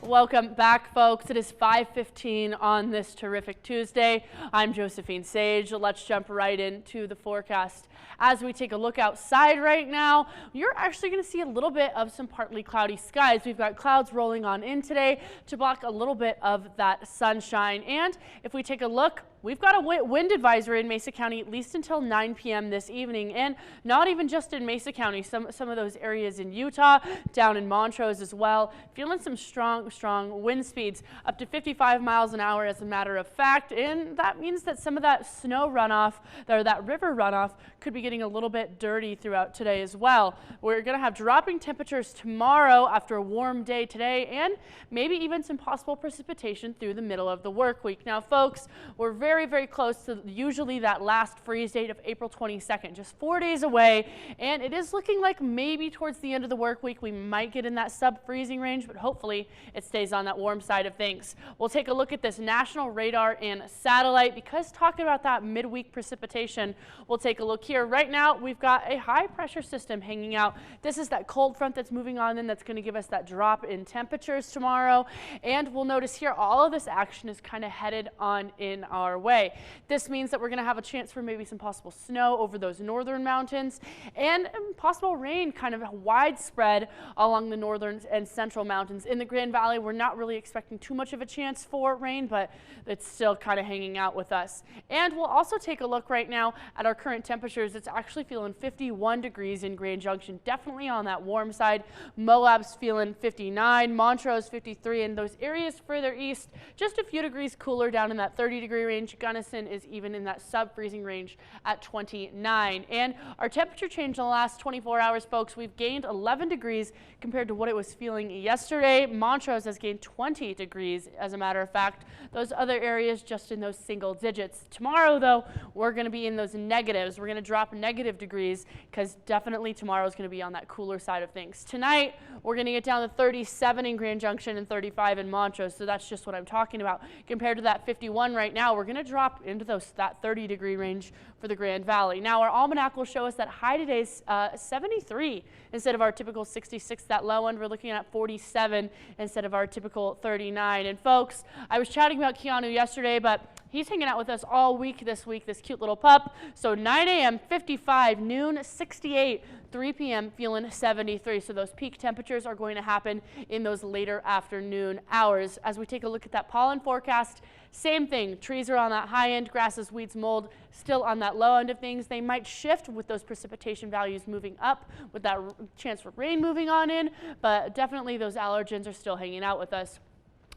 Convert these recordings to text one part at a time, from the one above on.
Welcome back, folks. It is 5:15 on this terrific Tuesday. I'm Josephine Sage. Let's jump right into the forecast. As we take a look outside right now, you're actually going to see a little bit of some partly cloudy skies. We've got clouds rolling on in today to block a little bit of that sunshine. And if we take a look, we've got a wind advisory in Mesa County at least until 9 p.m. this evening, and not even just in Mesa County, some of those areas in Utah, down in Montrose as well. Feeling some strong wind speeds up to 55 miles an hour as a matter of fact, and that means that some of that snow runoff, or that river runoff, could be getting a little bit dirty throughout today as well. We're going to have dropping temperatures tomorrow after a warm day today, and maybe even some possible precipitation through the middle of the work week. Now, folks, we're very close to usually that last freeze date of April 22nd, just 4 days away, and it is looking like maybe towards the end of the work week we might get in that sub-freezing range, but hopefully it stays on that warm side of things. We'll take a look at this national radar and satellite because talking about that midweek precipitation, we'll take a look here. Right now we've got a high pressure system hanging out. This is that cold front that's moving on in that's going to give us that drop in temperatures tomorrow, and we'll notice here all of this action is kind of headed on in our way. This means that we're going to have a chance for maybe some possible snow over those northern mountains and possible rain kind of widespread along the northern and central mountains. In the Grand Valley, we're not really expecting too much of a chance for rain, but it's still kind of hanging out with us. And we'll also take a look right now at our current temperatures. It's actually feeling 51 degrees in Grand Junction, definitely on that warm side. Moab's feeling 59, Montrose 53, and those areas further east just a few degrees cooler down in that 30-degree range. Gunnison is even in that sub-freezing range at 29. And our temperature change in the last 24 hours, folks, we've gained 11 degrees compared to what it was feeling yesterday. Montrose has gained 20 degrees, as a matter of fact. Those other areas just in those single digits. Tomorrow, though, we're going to be in those negatives. We're going to drop negative degrees because definitely tomorrow is going to be on that cooler side of things. Tonight, we're going to get down to 37 in Grand Junction and 35 in Montrose, so that's just what I'm talking about. Compared to that 51 right now, we're going to drop into that 30-degree range for the Grand Valley. Now, our almanac will show us that high today's 73 instead of our typical 66. That low end, we're looking at 47 instead of our typical 39. And folks, I was chatting about Keanu yesterday, but he's hanging out with us all week this week, this cute little pup. So 9 a.m. 55, noon 68, 3 p.m. feeling 73. So those peak temperatures are going to happen in those later afternoon hours. As we take a look at that pollen forecast, same thing. Trees are on that high end, grasses, weeds, mold still on that low end of things. They might shift with those precipitation values moving up with that chance for rain moving on in, but definitely those allergens are still hanging out with us.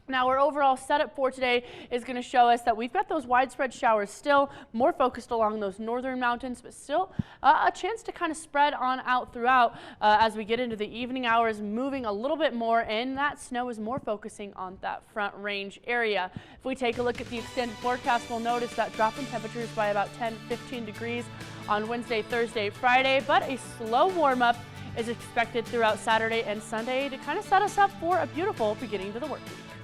Now, our overall setup for today is going to show us that we've got those widespread showers still more focused along those northern mountains, but still a chance to kind of spread on out throughout as we get into the evening hours, moving a little bit more, and that snow is more focusing on that front range area. If we take a look at the extended forecast, we'll notice that drop in temperatures by about 10-15 degrees on Wednesday, Thursday, Friday, but a slow warm-up is expected throughout Saturday and Sunday to kind of set us up for a beautiful beginning to the work week.